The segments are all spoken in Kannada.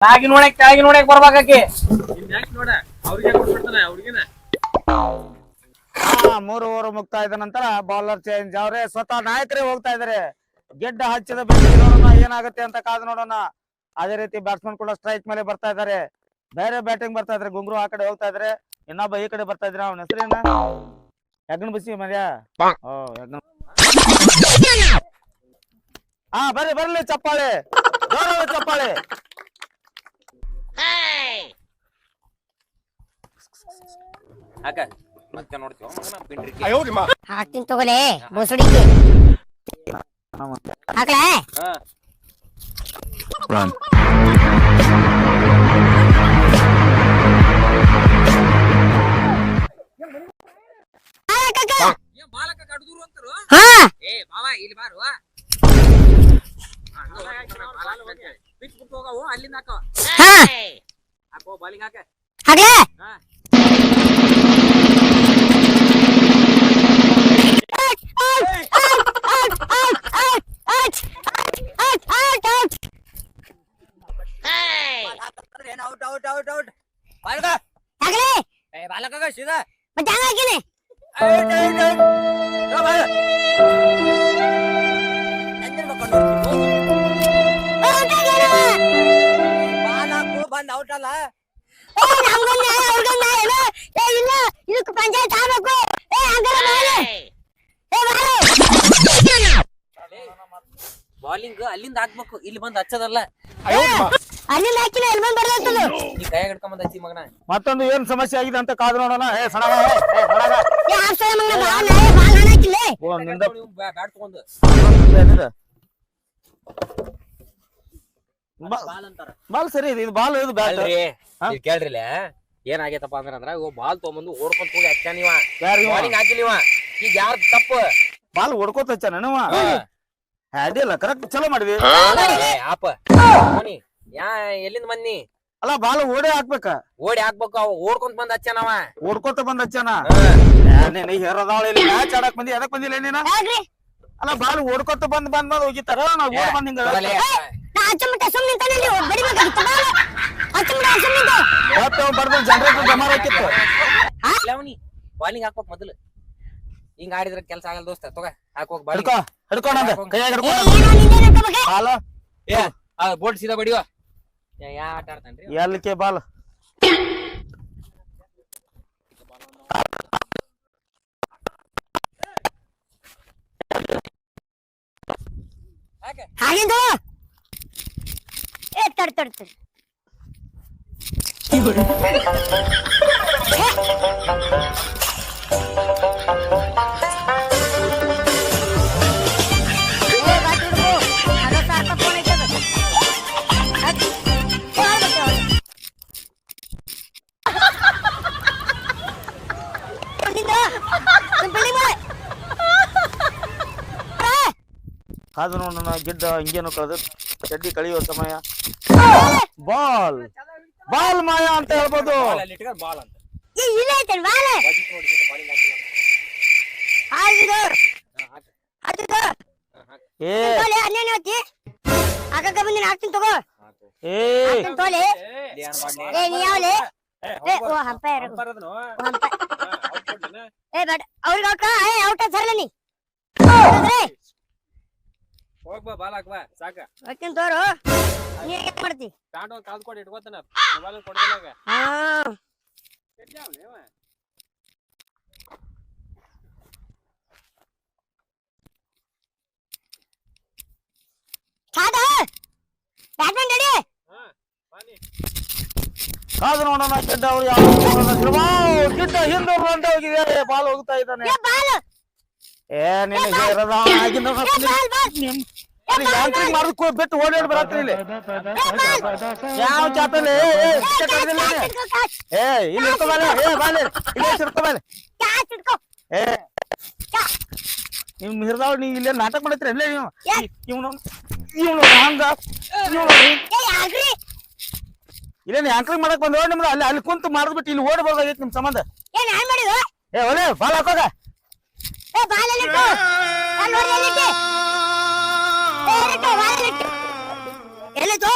ಕೆಳಗಿ ನೋಡಕ್ ಬರ್ಬೇಕಾಕಿ ನೋಡ ಅವ್ರಿಗೆ ಕೊಟ್ಬಿಡ್ತಾನೆ ಅವ್ರಿಗಿನ 3 ಓವರ್ ಮುಕ್ತಾಯ ಇದ್ದ ನಂತರ ಬೌಲರ್ ಚೇಂಜ್ ಅವ್ರೆ ಸ್ವತಃ ನಾಯಕರೇ ಹೋಗ್ತಾ ಇದಾರೆ. ಗೆಡ್ಡ ಹಚ್ಚಿದ ಬೆಂಕಿ ನೋಡೋಣ ಏನಾಗುತ್ತೆ ಅಂತ ಕಾದು ನೋಡೋಣ. ಅದೇ ರೀತಿ ಬ್ಯಾಟ್ಸ್ಮನ್ ಕೂಡ ಸ್ಟ್ರೈಕ್ ಮೇಲೆ ಬರ್ತಾ ಇದ್ದಾರೆ. ಬೇರೆ ಬ್ಯಾಟಿಂಗ್ ಬರ್ತಾ ಇದ್ರೆ ಗುಂಗ್ರು ಆ ಕಡೆ ಹೋಗ್ತಾ ಇದ್ರೆ, ಇನ್ನೊಬ್ಬ ಈ ಕಡೆ ಬರ್ತಾ ಇದ್ರೆ. ಅವನ ಹೆಸರೇನ? ಯಜ್ಞ ಬಿಸಿ ಮರ್ಯಾ. ಬರ್ರಿ ಬರ್ಲಿ ಚಪ್ಪಾಳೆ, ಚಪ್ಪಾಳೆ. ಹಾಕ್ತೀನಿ ತಗೋಲೆ ಬೋಸಡಿಗೆ ಹಾಕ್ಲಾ ಅಲ್ಲಿಂದ ಬಾಲಿಂಗ್ ಹಾಕ ಹಾಕ್ಲಾ ಬಂದ್ ಔಟ್ ಅಲ್ಲ ಇದಕ್ಕೆ ಪಂಚಾಯತ್ ಆಗ್ಬೇಕು. ಬಾಲಿಂಗ್ ಅಲ್ಲಿಂದ ಹಾಕ್ಬೇಕು, ಇಲ್ಲಿ ಬಂದ್ ಹಚ್ಚದಲ್ಲ. ಅಲ್ಲಿಂದ ಹಾಕಿಲ್ಲ ಎಲ್ಲಿ ಬಂದ್ ಬರ್ಲತ್ತದು. ಈ ಕೈ ಹಿಡ್ಕೊಂಡ್ ಬಂದ್ ಹಚ್ಚಿ ಮಗನ. ಮತ್ತೊಂದು ಏನ್ ಸಮಸ್ಯೆ ಆಗಿದೆ ಅಂತ ಕಾದು ನೋಡೋಣ. ಬ್ಯಾಟ್ ತಗೊಂಡು ಬಾಲ್ ಸರಿ ಇದು ಬಾಲ್ ಇದು ಬ್ಯಾಟ್ ಕೇಳ್ರಿಲ್ಲ ಏನಾಗೈತಪ್ಪ ಅಂದ್ರ ಇವ್ ಬಾಲ್ ತಗೊಂಬಂದು ಓಡ್ಕೊಂತ ಹೋಗಿ ಹಚ್ಚ ನೀವ ಬಾಲಿಂಗ್ ಹಾಕಿಲ್ಲ. ಈಗ ಯಾವ್ದು ತಪ್ಪು? ಬಾಲ್ ಹೊಡ್ಕೋತ ಹಚ್ಚ ನನವ ಅದಿಲ್ಲ ಕರೆಕ್ಟ್ ಚಲೋ ಮಾಡಿದ್ವಿ. ಆಪ ಯಾ ಎಲ್ಲಿಂದ ಬನ್ನಿ? ಅಲ್ಲ ಬಾಲ್ ಓಡೇ ಹಾಕ್ಬೇಕ. ಓಡಿ ಹಾಕ್ಬೇಕು. ಅವ ಓಡ್ಕೊಂತ ಬಂದ್ ಹಚ್ಚನವ. ಓಡ್ಕೋತ ಬಂದ್ ಹಚ್ಚನ ಹೇರದಾವಳಿ ಮ್ಯಾಚ್ ಆಡಕ್ ಬಂದಿ ಎದಕ್ ಬಂದಿಲ್ಲ ನೀನ? ಅಲ್ಲ ಬಾಲ್ ಓಡ್ಕೋತ ಬಂದ್ ಬಂದ್ ಬಂದ್ ಹೋಗಿತಾರ ನಾವ್ ಓಡ್ ಬಂದ್ ಹಿಂಗ ಬರ್ದು ಜನರೇಟರ್ ಜಮಾ ಹಾಕಿತ್ತು. ಬಾಲಿಂಗ್ ಹಾಕ್ಬೇಕ್ ಮೊದಲು. ಹಿಂಗ ಆಡಿದ್ರ ಕೆಲ್ಸ ಆಗಲ್ಲ ದೋಸ್ತ. ತಗೋ ಹಾಕೋಕ್ ಬೋಲ್ಟ್ ಸೀದಾ ಬಡಿಯೋ. ಯಾ ಆಟ ಆಡ್ತಾನ್ರಿ ಎಲ್ಕೆ ಬಾಲ್ ಹಾಗಿದ್ದು ತಡ್ತಡ್ತ ಕಾದು ನೋಡೋಣ. ಗಿಡ್ಡ ಹಿಂಗೇನು ಕಳೆದ ಚಡ್ಡಿ ಕಳಿಯುವ ಸಮಯ. ಬಾಲ್ ಬಾಲ್ ಮಾಯ ಅಂತ ಹೇಳ್ಬೋದು. ಬಾಲ್ ಅಂತ ಹಾಕ್ತೀನಿ ತಗೋ. ಅವ್ರಿಗೆ ಔಟ್ ಸರಲ್ಲ ನೀ ಹೋಗ್ಬಾ ಬಾಲ್ ಹಾಕ್ಬಾ ಸಾಕ. ಹಾಕ್ತೀನಿ ತೋರು. ನೀ ಏನ್ ಮಾಡ್ತಿ? ತಾಂಡ್ ಕಾಲ್ ಕೊಟ್ಟು ಇಟ್ಕೋತಾನ ಮೊಬೈಲ್ ಕೊಡ್ದಲಾಗ. ಕಾದು ನೋಡೋಣ. ಗಿಡ್ಡ ಅವ್ರು ಗಿಡ್ಡ ಹಿಂದೆ ಅಂತ ಹೋಗಿದ್ದಾರೆ. ಬಾಲ್ ಹೋಗ್ತಾ ಇದ್ದಾನೆ. ಯಾಂತ್ರಿಕ್ ಮಾಡೋದಕ್ಕೆ ಬಿಟ್ಟು ಓಡಾಡಿ ಬರತ್ರಿ ಇಲ್ಲಿ. ಯಾವ ಚಾತಲ್ಲಿ ಇಲ್ಲಿ ಇರ್ಕೋಬಾಲೆ. ಬಾಲೆ ಇಲ್ಲಿ ಇರ್ಕೋಬಾಲೆ. ನಿಮ್ ಹಿರಿದಾವ್ ನೀವ್ ಇಲ್ಲೇ ನಾಟಕ ಮಾಡತ್ರಿ ಅಲ್ಲೇ ನೀವು. ಇವನು ಹಂಗ ಇಲ್ಲೇನು ಯಾಂತ್ರಿಕ್ ಮಾಡಕ್ ಬಂದ್ ನಿಮ್ದು ಅಲ್ಲಿ ಅಲ್ಲಿ ಕುಂತು ಮಾಡಿದ್ಬಿಟ್ಟು ಇಲ್ಲಿ ಓಡಬಹುದಾಗೈತಿ ನಿಮ್ ಸಂಬಂಧ. ಒಲೆ ಬಾಲ್ ಹಾಕೋಗ. ಎಲ್ಲಿತ್ತು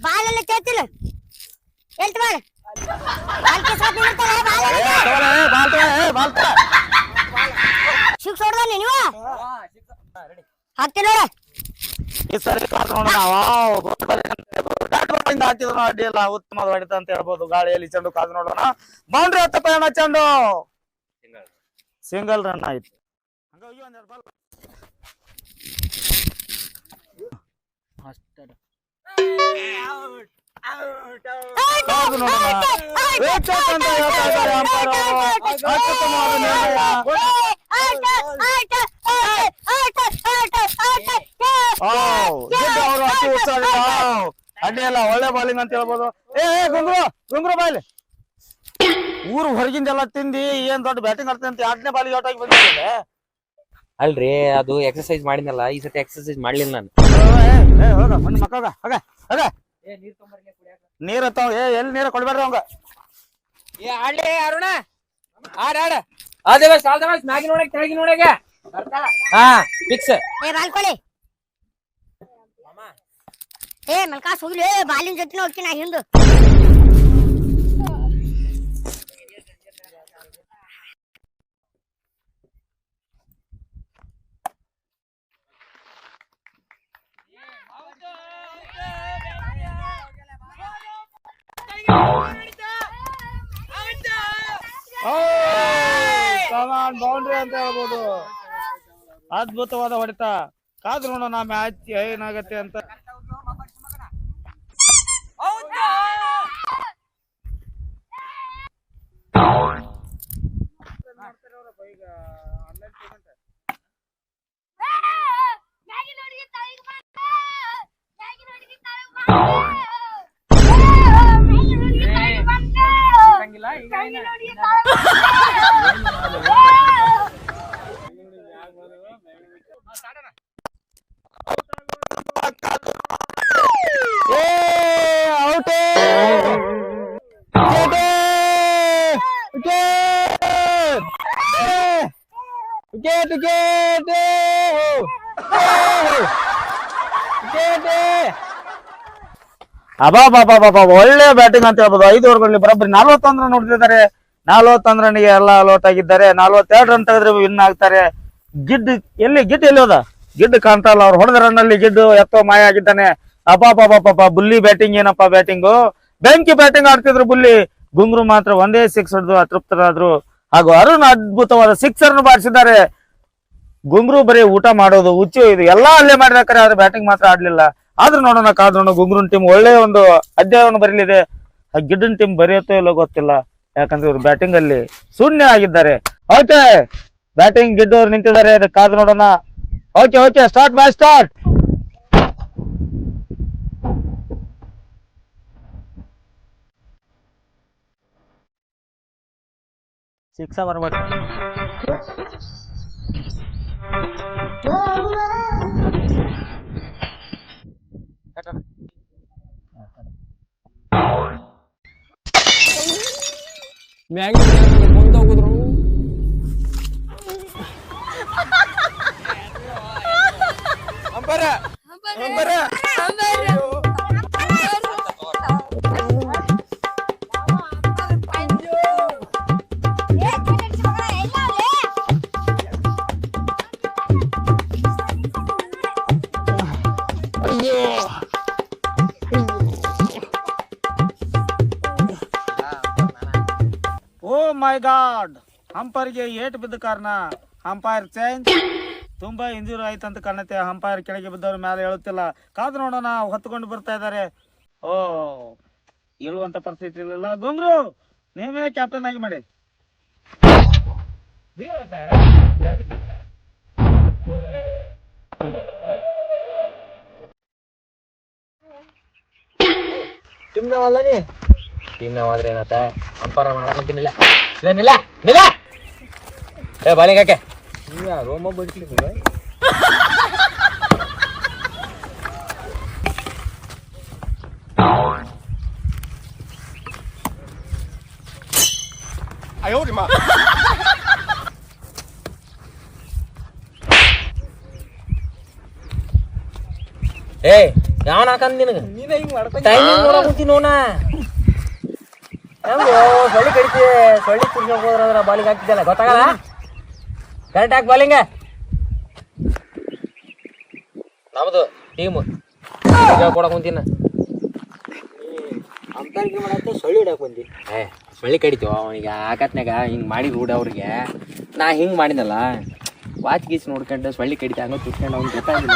ಬಾಲೆಲ್ಲ ಕೇಳ್ತಿಲ್ಲ ಎಲ್ತ್ ಬಾಳ ಶಿಕ್ಷ ಹೊಡ್ದ ನೀವು ಹಾಕ್ತಿ ನೋಡ ಈ ಸರಿ ಕಾದ್ ನೋಡೋಣ ಹಾಕಿದ್ರು ಅಡ್ಡಿಲ್ಲ ಉತ್ತಮವಾದ ಹೊಡಿತ ಅಂತ ಹೇಳ್ಬೋದು. ಗಾಳಿಯಲ್ಲಿ ಚೆಂಡು ಕಾದು ನೋಡೋಣ. ಬೌಂಡ್ರಿ ಹತ್ತಪ್ಪ ಅಣ್ಣ ಚೆಂಡು ಸಿಂಗಲ್ ರನ್ ಆಯ್ತು. ಕಾದು ನೋಡೋಣ. ವೇಚಕ್ ಅಂತ ಹೇಳ್ತಾ ಇದ್ದಾರೆ ಅಂಪೈರ್ ಅವರು. ಅತ್ಯುತ್ತಮವಾದ ನಿರ್ಣಯ. ಅವರು ಅತಿ ಉತ್ಸಾಹ. ಅಡ್ಡಿಯಲ್ಲ, ಒಳ್ಳೆ ಬಾಲಿಂಗ್ ಅಂತ ಹೇಳ್ಬೋದು. ಗುಂಗ್ರು ಬಾಯ್ಲಿ ಊರು ಹೊರಗಿಂದೆಲ್ಲ ತಿಂದಿ ಏನ್ ದೊಡ್ಡ ಬ್ಯಾಟಿಂಗ್ ಆಡ್ತೀನಿ ಅಂತ 2ನೇ ಬಾಲಿಗೆ ಔಟ್ ಆಗಿ ಬಂದಿದೆ. ಅಲ್ರಿ ಅದು ಎಕ್ಸರ್ಸೈಸ್ ಮಾಡಿದ್ನಲ್ಲ, ಈ ಸತಿ ಎಕ್ಸರ್ಸೈಸ್ ಮಾಡ್ಲಿಲ್ಲ ನಾನು. ಹೋಗ ಮಣ್ಣು ಮಕ್ಕ ಹೋಗ ನೀರ್ ಹತ್ತಾವ. ಎಲ್ಲಿ ನೀರ ಕೊಡ್ಬೇಡ್ರಿ ಅವಂಗ. ಆಡ್ಲಿ ಅರುಣ, ಆಡ ಅದೇ ಮ್ಯಾಗಿ ನೋಡಕ್ ತೆಳಗಿ ನೋಡಗ. ಹಾ ಫಿಕ್ಸ್. ಬಾಲ್ಕೊಳ್ಳಿ ಮಲ್ಕಾಸ್ ಹೋಗ್ಲಿ. ಬಾಲಿನ ಜೊತೆ ಹೋಗ್ತೀನಿ ಹಿಂದು. ಬೌಂಡ್ರಿ ಅಂತ ಹೇಳ್ಬೋದು. ಅದ್ಭುತವಾದ ಹೊಡೆತ. ಕಾದು ನೋಡೋಣ ಮ್ಯಾಚ್ ಏನಾಗತ್ತೆ ಅಂತ. ಒಳ್ಳೆ ಬ್ಯಾಟಿಂಗ್ ಅಂತ ಹೇಳ್ಬೋದು. 5 ಓವರ್ಗಳಲ್ಲಿ ಬರೋಬ್ಬರಿ 41 ರನ್ ನೋಡ್ತಿದ್ದಾರೆ. 41 ರನ್ಗೆ ಎಲ್ಲ ಔಟ್ ಆಗಿದ್ದಾರೆ. 42 ರನ್ ತೆಗೆದ್ರೆ ವಿನ್ ಆಗ್ತಾರೆ. ಗಿಡ್ ಎಲ್ಲಿ ಹೋದ? ಗಿಡ್ ಕಾಣ್ತಾ ಇಲ್ಲ. ಅವ್ರು ಹೊಡೆದ ರನ್ ಅಲ್ಲಿ ಗಿಡ್ ಎತ್ತೋ ಮಾಯ ಆಗಿದ್ದಾನೆ. ಬುಲ್ಲಿ ಬ್ಯಾಟಿಂಗ್ ಏನಪ್ಪಾ ಬ್ಯಾಟಿಂಗು. ಬೆಂಕಿ ಬ್ಯಾಟಿಂಗ್ ಆಡ್ತಿದ್ರು ಬುಲ್ಲಿ. ಗುಂಗ್ರು ಮಾತ್ರ ಒಂದೇ 6 ಹೊಡೆದು ಅತೃಪ್ತರಾದ್ರು. ಹಾಗೂ ಅರುಣ್ ಅದ್ಭುತವಾದ 6 ರನ್ ಬಾರಿಸಿದ್ದಾರೆ. ಗುಂಗ್ರು ಬರೀ ಊಟ ಮಾಡೋದು ಹುಚ್ಚು ಇದು ಎಲ್ಲಾ ಅಲ್ಲೇ ಮಾಡಿದಾರೆ. ಆದ್ರೆ ಬ್ಯಾಟಿಂಗ್ ಮಾತ್ರ ಆಡ್ಲಿಲ್ಲ. ಆದ್ರೂ ನೋಡೋಣ, ಕಾದ್ ನೋಡೋಣ. ಗುಂಗ್ರನ್ ಟೀಮ್ ಒಳ್ಳೆ ಒಂದು ಅಧ್ಯಾಯವನ್ನು ಬರೀಲಿದೆ. ಆ ಗಿಡ್ಡನ್ ಟೀಮ್ ಬರೆಯುತ್ತೋ ಇಲ್ಲೋ ಗೊತ್ತಿಲ್ಲ. ಯಾಕಂದ್ರೆ ಇವ್ರು ಬ್ಯಾಟಿಂಗ್ ಅಲ್ಲಿ ಶೂನ್ಯ ಆಗಿದ್ದಾರೆ. ಓಕೆ, ಬ್ಯಾಟಿಂಗ್ ಗಿಡ್ಡವ್ರು ನಿಂತಿದ್ದಾರೆ. ಕಾದ್ ನೋಡೋಣ. Okay start match start. Six ಬರ್ಬೇಕು. ಮ್ಯಾಗಿ ಮುಂದೆ ಹೋಗುದ್ರು. ಓ ಮೈ ಗಾಡ್, ಅಂಪೈರ್ಗೆ ಏಟು ಬಿದ್ದ ಕಾರಣ ಅಂಪೈರ್ ಚೇಂಜ್. ತುಂಬಾ ಇಂಜೂರಿ ಆಯ್ತಂತ ಕಾಣುತ್ತೆ. ಅಂಪೈರ್ ಕೆಳಗೆ ಬಿದ್ದವ್ರ ಮೇಲೆ ಹೇಳುತ್ತಿಲ್ಲ. ಕಾದು ನೋಡೋಣ. ಹೊತ್ಕೊಂಡು ಬರ್ತಾ ಇದ್ದಾರೆ. ಓ, ಇಳುವಂತ ಪರಿಸ್ಥಿತಿ ಇರಲಿಲ್ಲ. ಗುಂಗ್ರು, ನೀವೇ ಕ್ಯಾಪ್ಟನ್ ಆಗಿ ಮಾಡಿ. ಟೀಮ್ ನಾವಾದ್ರೆ ಏನತ್ತ ಅಂಪಾರ ಮಾಡ್ಕೊಂತಿನಿಲ್ಲ. ಇದೇನಿಲ್ಲ ನಿಲ್ಲ ಏ ಬಾಲಿಂಗ್ ಹಾಕೆ. ರೋಮ ಬಿಡ್ಲಿಕ್ಕೆ ಯಾವನ್ ಹಾಕಂದ್ ನಿನಗ ನೀನ ಹಿಂಗ್ ಮಾಡ್ಕೊಂಡ್ ಟೈಮಿಂಗ್ ನೋಡಕುಂತೀನಿ ನೋನ ಹೆಂಗೋ ಸೊಳ್ಳಿ ಕಡಿತಿ ಸೊಳ್ಳಿ ತಿರ್ಸ್ಕೊಂಡ್ ಹೋದ್ರ ಬಾಲಿಂಗ್ ಹಾಕ್ತಿದ್ದಲ್ಲ ಗೊತ್ತಾಗಲ್ಲ ಕರೆಕ್ಟ್ ಹಾಕಿ ಬಾಲಿಂಗ ನಮ್ದು ಟೀಮ್ ಕೊಡಕ್ ಕುಂತೀನ ಅಂತಾರ್ಗಿ ಮಾಡತ್ತೆ ಸೊಳ್ಳಿ ಹಿಡಕ್ ಬಂದಿ ಏ ಸೊಳ್ಳಿ ಕಡಿತೀವ ಅವನಿಗೆ ಆಕತ್ನಾಗ ಹಿಂಗ್ ಮಾಡಿ ರೂಢ ಅವ್ರಿಗೆ ನಾ ಹಿಂಗ್ ಮಾಡಿನಲ್ಲ ವಾಚ್ ಗೀಚ್ ನೋಡ್ಕೊಂಡು ಸೊಳ್ಳಿ ಕಡಿತ ಹಂಗ ತುಟ್ಕೊಂಡು ಅವ್ನಿಗೆ ಗೊತ್ತಾಗಿಲ್ಲ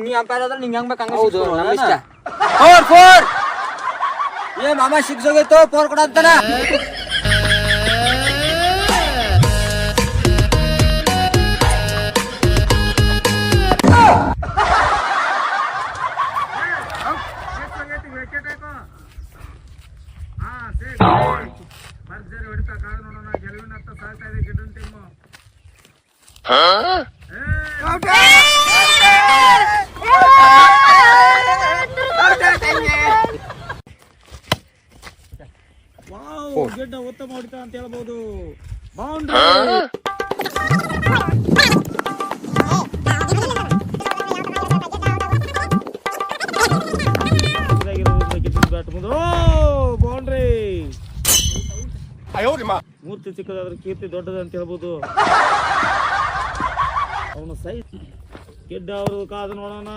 ನೀ ಅಂಪೈರ್ ಆದ್ರೆ ನಿಂಗೆ ಹೆಂಗ್ ಬೇಕು ಹಂಗ ಹೌದು ನಮ್ಮ ಇಷ್ಟ ಫೋರ್ ಏ ಮಾಮ ಸಿಕ್ಸ್ ಹೋಗೈತು ಫೋರ್ ಕೊಡ ಅಂತಾನ ಗೆಡ್ಡ ಉತ್ತಮ ಹೊಡಿತ ಅಂತ ಹೇಳ್ಬೋದು. ಬೌಂಡ್ರಿ ಮೂರ್ತಿ ಚಿಕ್ಕದಾದ್ರೆ ಕೀರ್ತಿ ದೊಡ್ಡದು ಅಂತ ಹೇಳ್ಬೋದು. ಅವನು ಸೈಜ್ ಗೆಡ್ಡ ಅವರು ಕಾದು ನೋಡೋಣ.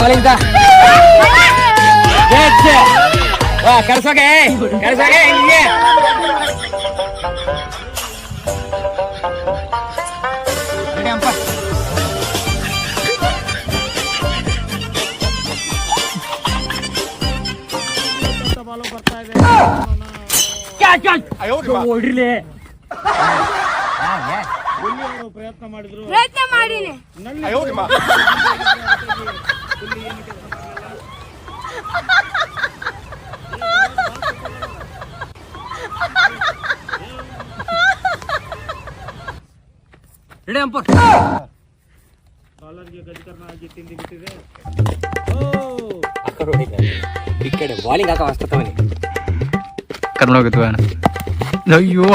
ಬಾಲಿಂಗ್ ಕರ್ಸೋಗೆ ಹಿಂಗೆ ಬಾಲು ಬರ್ತಾ ಇದೆ. ಹೊಡ್ರಿಲಿ ಅವರು ಪ್ರಯತ್ನ ಮಾಡಿದ್ರು. ಬಾಲರ್ಗೆ ಗಜಕರ್ಣ ಆಗಿ ತಿಂಡಿ ಬಿಟ್ಟಿದೆ. ಈ ಕಡೆ ಬಾಲಿಂಗ್ ಹಾಕ ಅಷ್ಟವನಿ ಕರ್ನೋಗಿದ್ವ ಅಯ್ಯೋ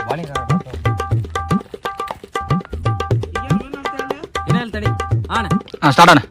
ಬಾಲಿಂಗ್ ಏನು ಹೇಳ್ತೇನೆ? ತಡಿ ಆಣ ಸ್ಟಾರ್ಟ್ ಅಣ್ಣ.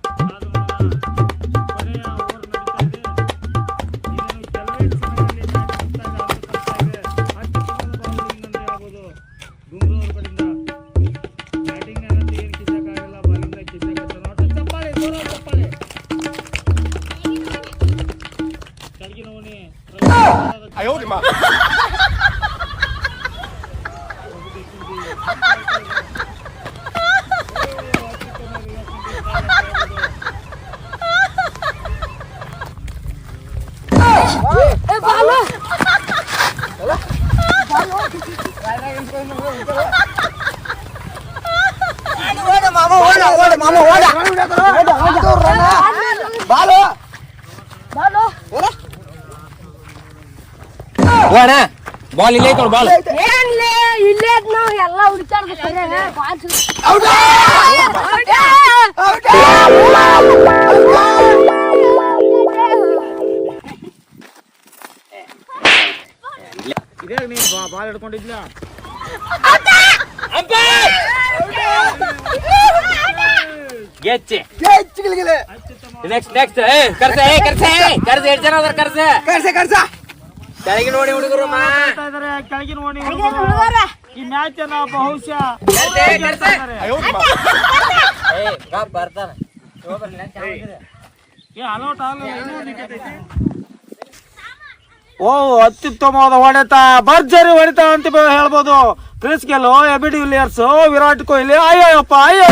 ಬಾಲ್ ಇಲ್ಲೇ ಐತೋಳ ಬಾಲ್ ಇಲ್ಲೇ ನಾವು ಎಲ್ಲ ಹುಡುಕಾಡ್ದು ಇದೇ ನೀನ್ ಬಾಲ್ ಹಿಡ್ಕೊಂಡಿದ್ಲ. ಗೆಚ್ಚೆ ನೆಕ್ಸ್ಟ್ ಕರ್ಸ ಕೆಳಗೆ ನೋಡಿ ಹುಡುಗರು ಕೆಳಗಿನ ಓಣಿ ಹುಡುಗರು ಈ ಮ್ಯಾಚ್ ಅನ್ನ ಬಹುಶಃ ಬರ್ತಾನ ಓ ಅತ್ಯುತ್ತಮವಾದ ಹೊಡೆತ, ಭರ್ಜರಿ ಹೊಡೆತ ಅಂತ ಹೇಳ್ಬೋದು. Chris Gayle, AB de Villiers, Virat Kohli, ಅಯ್ಯಪ್ಪ ಅಯ್ಯೋ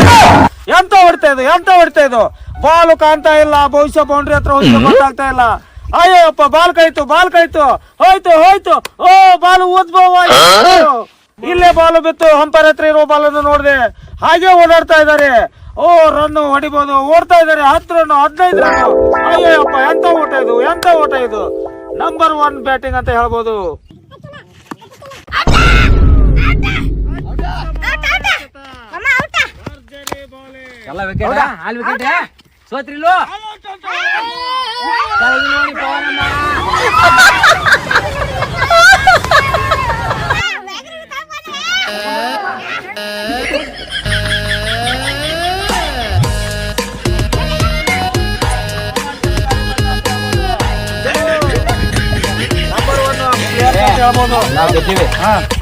ಎಂತ ಹೊಡಿತಾ ಇದು ಬಾಲು ಕಾಣ್ತಾ ಇಲ್ಲ. ಬಹುಶಃ ಬೌಂಡ್ರಿ ಹತ್ರ ಹೋಗಿ ಗೊತ್ತಾಗ್ತಾ ಇಲ್ಲ. ಅಯ್ಯಪ್ಪ ಬಾಲ್ ಕೈತು ಹೋಯ್ತು. ಓ ಬಾಲು ಉದ್ಭವ ಇಲ್ಲೇ ಬಾಲು ಬಿತ್ತು. ಅಂಪೈರ್ ಹತ್ರ ಇರೋ ಬಾಲನ್ನು ನೋಡಿದೆ, ಹಾಗೆ ಓಡಾಡ್ತಾ ಇದ್ದಾರೆ. ಓ ರನ್ ಹೊಡಿಬಹುದು, ಓಡ್ತಾ ಇದ್ದಾರೆ. 10 ರನ್ 15 ರನ್. ಅಯ್ಯಪ್ಪ ಎಂತ ಓಟ ಇದು. ನಂಬರ್ 1 ಬ್ಯಾಟಿಂಗ್ ಅಂತ ಹೇಳ್ಬೋದು. ಮಾಮ ಔಟ. ಎಲ್ಲ ವಿಕೆಟ್ ಹಾಲ್ ವಿಕೆಟ್ ಸೋತ್ರಿಲ್ಲು ಕೆಳಗೆ ನೋಡಿ ಪವನಮ್ಮ ನಾವ್ ಗೆದ್ದೀವಿ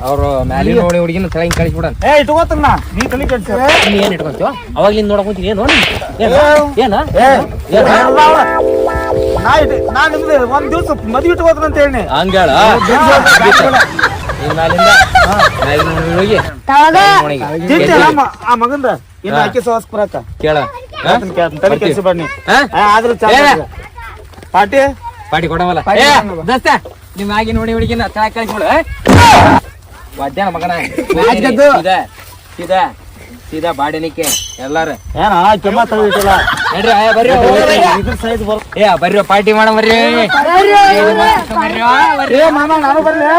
ಅವ್ರು ಮ್ಯಾಲಿ ನೋಡಿ ಹುಡುಗಿನ ಕೆಳಗೆ ಕಳಿಸ್ಬಿಡನ್ ಏ ಇಟ್ಕೋತನ ನೀ ತಲೆ ಕೆಡ್ಸ ನೀ ಏನ್ ಇಟ್ಕೊಂತೀವ ಅವಾಗ್ಲಿಂದ ನೋಡಕ್ ಕುಂತೀನಿ ಏನು ಏನ ನಾ ನಿಮ್ದು ಒಂದ್ ದಿವ್ಸ ಮದ್ವಿ ಇಟ್ಕೋತನ ಅಂತ ಹೇಳಿ ಹಂಗಳ ಹೋಗಿ ಆ ಮಗಂದ ಇನ್ನು ಅಕ್ಕಿ ಸವಾಸ್ ಬರಕ ಕೇಳ ತಲೆ ಕೆಡ್ಸಿ ಬನ್ನಿ ಆದ್ರೂ ಪಾರ್ಟಿ ಪಾಟಿ ಕೊಡವಲ್ಲ ದೋಸ್ತ ನಿಮ್ ಆಗಿ ನೋಡಿ ಹುಡುಗಿನ ಕೆಳಗೆ ಕಳಿಸ್ಬಿಡು ಮಧ್ಯಾಹ್ನ ಮಗನ ಸೀದಾ ಸೀದಾ ಬಾಡಿನಿಕ್ಕೆ ಎಲ್ಲಾರು ಏನ ಕೆಮ್ಮ ತಗಿಟ್ಟಿಲ್ಲ ನಡ್ರಿ ಬರ್ರಿ ಇದ್ರ ಸೈಜ್ ಬರ್ ಏ ಬರ್ರಿ ಪಾರ್ಟಿ ಮಾಡ ಬರ್ರಿ ಏ ಮಾಮ ನಾನು ಬರ್ಲಿ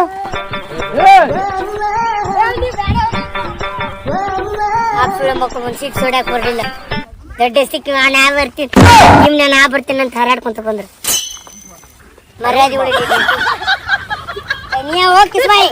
ಸುಳ್ಳ ಮಕ್ಕಳು ಒಂದ್ ಸಿಕ್ಸ್ ಹೊಡ್ಯಾಕ್ ಬರ್ಲಿಲ್ಲ ದೊಡ್ಡ ಸಿಕ್ಕಿ ನಾ ಬರ್ತೀನಿ ನಿಮ್ನ ನಾ ಬರ್ತೀನಿ ಅಂತ ಹಾರಾಡ್ಕೊಂತ ಬಂದ್ರು ಮರ್ಯಾದೆ ನೀ ಹೋಗಿ ಬಾಯಿ